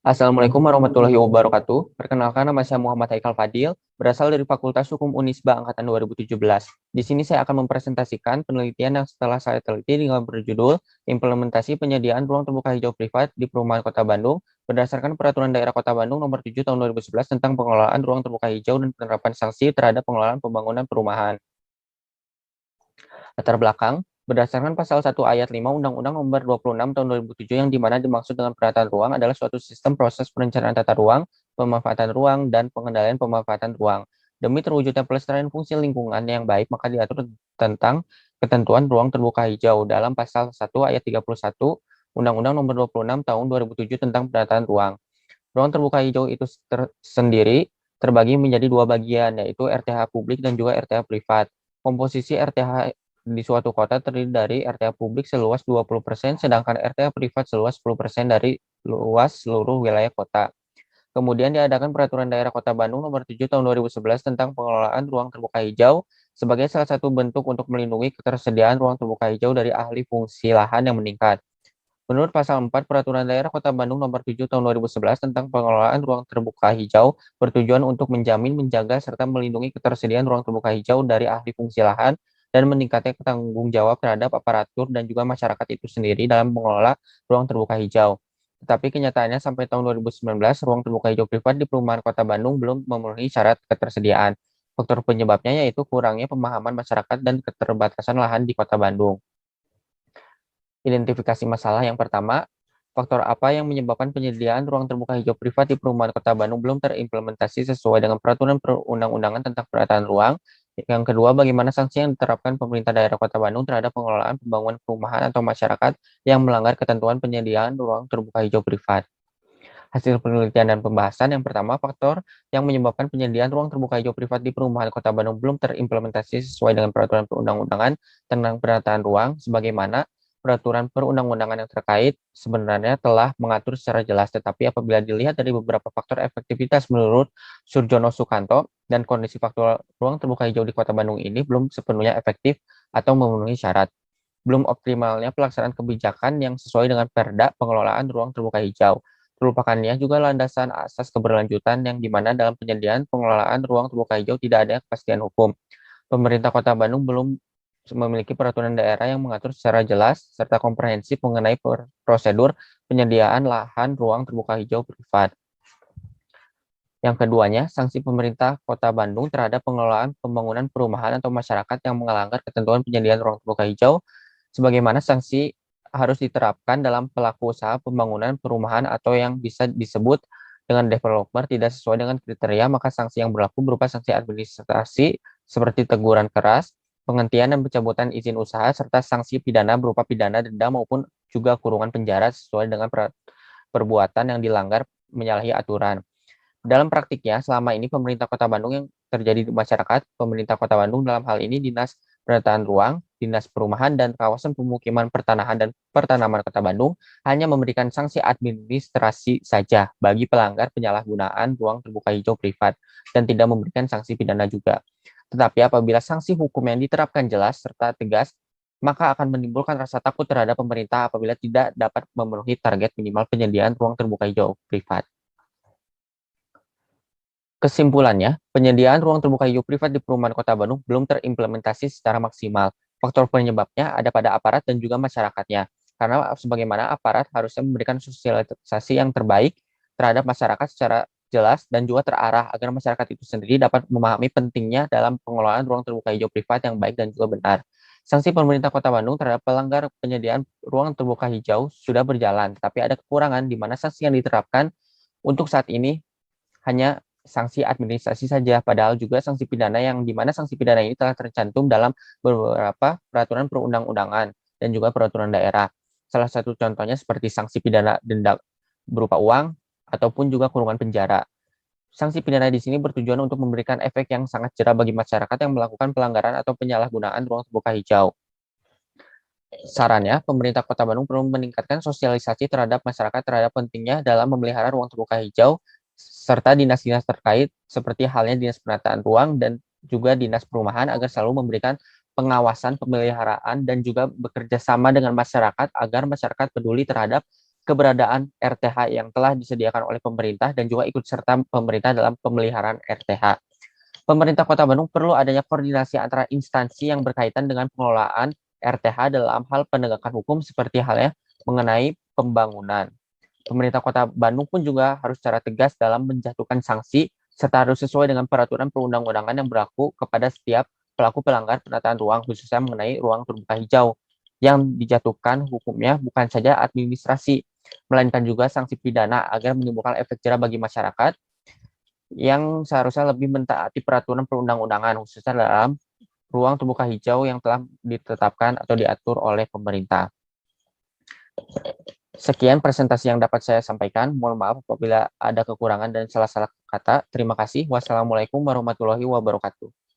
Assalamualaikum warahmatullahi wabarakatuh. Perkenalkan, nama saya Muhammad Haikal Fadil, berasal dari Fakultas Hukum Unisba Angkatan 2017. Di sini saya akan mempresentasikan penelitian yang setelah saya teliti dengan berjudul Implementasi Penyediaan Ruang Terbuka Hijau Privat di Perumahan Kota Bandung berdasarkan Peraturan Daerah Kota Bandung Nomor 7 Tahun 2011 tentang pengelolaan ruang terbuka hijau dan penerapan sanksi terhadap pengelolaan pembangunan perumahan. Latar belakang, berdasarkan pasal 1 ayat 5 Undang-Undang Nomor 26 Tahun 2007 yang dimana dimaksud dengan penataan ruang adalah suatu sistem proses perencanaan tata ruang, pemanfaatan ruang, dan pengendalian pemanfaatan ruang. Demi terwujudnya pelestarian fungsi lingkungan yang baik, maka diatur tentang ketentuan ruang terbuka hijau dalam pasal 1 ayat 31 Undang-Undang Nomor 26 Tahun 2007 tentang penataan ruang. Ruang terbuka hijau itu sendiri terbagi menjadi dua bagian, yaitu RTH publik dan juga RTH privat. Komposisi RTH di suatu kota terdiri dari RTH publik seluas 20%, sedangkan RTH privat seluas 10% dari luas seluruh wilayah kota. Kemudian diadakan Peraturan Daerah Kota Bandung Nomor 7 Tahun 2011 tentang pengelolaan ruang terbuka hijau sebagai salah satu bentuk untuk melindungi ketersediaan ruang terbuka hijau dari ahli fungsi lahan yang meningkat. Menurut Pasal 4 Peraturan Daerah Kota Bandung Nomor 7 Tahun 2011 tentang pengelolaan ruang terbuka hijau bertujuan untuk menjamin, menjaga, serta melindungi ketersediaan ruang terbuka hijau dari ahli fungsi lahan dan meningkatnya tanggung jawab terhadap aparatur dan juga masyarakat itu sendiri dalam mengelola ruang terbuka hijau. Tetapi kenyataannya sampai tahun 2019, ruang terbuka hijau privat di perumahan Kota Bandung belum memenuhi syarat ketersediaan. Faktor penyebabnya yaitu kurangnya pemahaman masyarakat dan keterbatasan lahan di Kota Bandung. Identifikasi masalah yang pertama, faktor apa yang menyebabkan penyediaan ruang terbuka hijau privat di perumahan Kota Bandung belum terimplementasi sesuai dengan peraturan perundang-undangan tentang penataan ruang. Yang kedua, bagaimana sanksi yang diterapkan pemerintah daerah Kota Bandung terhadap pengelolaan pembangunan perumahan atau masyarakat yang melanggar ketentuan penyediaan ruang terbuka hijau privat. Hasil penelitian dan pembahasan yang pertama, faktor yang menyebabkan penyediaan ruang terbuka hijau privat di perumahan Kota Bandung belum terimplementasi sesuai dengan peraturan perundang-undangan tentang penataan ruang, sebagaimana peraturan perundang-undangan yang terkait sebenarnya telah mengatur secara jelas, tetapi apabila dilihat dari beberapa faktor efektivitas menurut Surjono Sukanto dan kondisi faktual ruang terbuka hijau di Kota Bandung ini belum sepenuhnya efektif atau memenuhi syarat. Belum optimalnya pelaksanaan kebijakan yang sesuai dengan Perda pengelolaan ruang terbuka hijau. Terlupakannya juga landasan asas keberlanjutan yang dimana dalam penyediaan pengelolaan ruang terbuka hijau tidak ada kepastian hukum. Pemerintah Kota Bandung belum memiliki peraturan daerah yang mengatur secara jelas serta komprehensif mengenai prosedur penyediaan lahan ruang terbuka hijau privat. Yang keduanya, sanksi pemerintah Kota Bandung terhadap pengelolaan pembangunan perumahan atau masyarakat yang melanggar ketentuan penyediaan ruang terbuka hijau, sebagaimana sanksi harus diterapkan dalam pelaku usaha pembangunan perumahan atau yang bisa disebut dengan developer tidak sesuai dengan kriteria, maka sanksi yang berlaku berupa sanksi administrasi seperti teguran keras, penghentian dan pencabutan izin usaha, serta sanksi pidana berupa pidana denda maupun juga kurungan penjara sesuai dengan perbuatan yang dilanggar menyalahi aturan. Dalam praktiknya, selama ini pemerintah Kota Bandung yang terjadi di masyarakat, pemerintah Kota Bandung dalam hal ini Dinas Penataan Ruang, Dinas Perumahan dan Kawasan Pemukiman Pertanahan dan Pertanaman Kota Bandung hanya memberikan sanksi administrasi saja bagi pelanggar penyalahgunaan ruang terbuka hijau privat dan tidak memberikan sanksi pidana juga. Tetapi apabila sanksi hukum yang diterapkan jelas serta tegas, maka akan menimbulkan rasa takut terhadap pemerintah apabila tidak dapat memenuhi target minimal penyediaan ruang terbuka hijau privat. Kesimpulannya, penyediaan ruang terbuka hijau privat di perumahan Kota Bandung belum terimplementasi secara maksimal. Faktor penyebabnya ada pada aparat dan juga masyarakatnya. Karena sebagaimana aparat harusnya memberikan sosialisasi yang terbaik terhadap masyarakat secara jelas dan juga terarah agar masyarakat itu sendiri dapat memahami pentingnya dalam pengelolaan ruang terbuka hijau privat yang baik dan juga benar. Sanksi pemerintah Kota Bandung terhadap pelanggar penyediaan ruang terbuka hijau sudah berjalan, tapi ada kekurangan di mana sanksi yang diterapkan untuk saat ini hanya sanksi administrasi saja, padahal juga sanksi pidana yang di mana sanksi pidana ini telah tercantum dalam beberapa peraturan perundang-undangan dan juga peraturan daerah. Salah satu contohnya seperti sanksi pidana denda berupa uang ataupun juga kurungan penjara. Sanksi pidana di sini bertujuan untuk memberikan efek yang sangat jerah bagi masyarakat yang melakukan pelanggaran atau penyalahgunaan ruang terbuka hijau. Sarannya, pemerintah Kota Bandung perlu meningkatkan sosialisasi terhadap masyarakat terhadap pentingnya dalam memelihara ruang terbuka hijau, serta dinas-dinas terkait seperti halnya Dinas Penataan Ruang dan juga Dinas Perumahan agar selalu memberikan pengawasan pemeliharaan dan juga bekerja sama dengan masyarakat agar masyarakat peduli terhadap keberadaan RTH yang telah disediakan oleh pemerintah dan juga ikut serta pemerintah dalam pemeliharaan RTH. Pemerintah Kota Bandung perlu adanya koordinasi antara instansi yang berkaitan dengan pengelolaan RTH dalam hal penegakan hukum seperti halnya mengenai pembangunan. Pemerintah Kota Bandung pun juga harus secara tegas dalam menjatuhkan sanksi serta harus sesuai dengan peraturan perundang-undangan yang berlaku kepada setiap pelaku pelanggar penataan ruang khususnya mengenai ruang terbuka hijau yang dijatuhkan hukumnya bukan saja administrasi melainkan juga sanksi pidana agar menimbulkan efek jerah bagi masyarakat yang seharusnya lebih mentaati peraturan perundang-undangan khususnya dalam ruang terbuka hijau yang telah ditetapkan atau diatur oleh pemerintah. Sekian presentasi yang dapat saya sampaikan. Mohon maaf apabila ada kekurangan dan salah-salah kata. Terima kasih. Wassalamualaikum warahmatullahi wabarakatuh.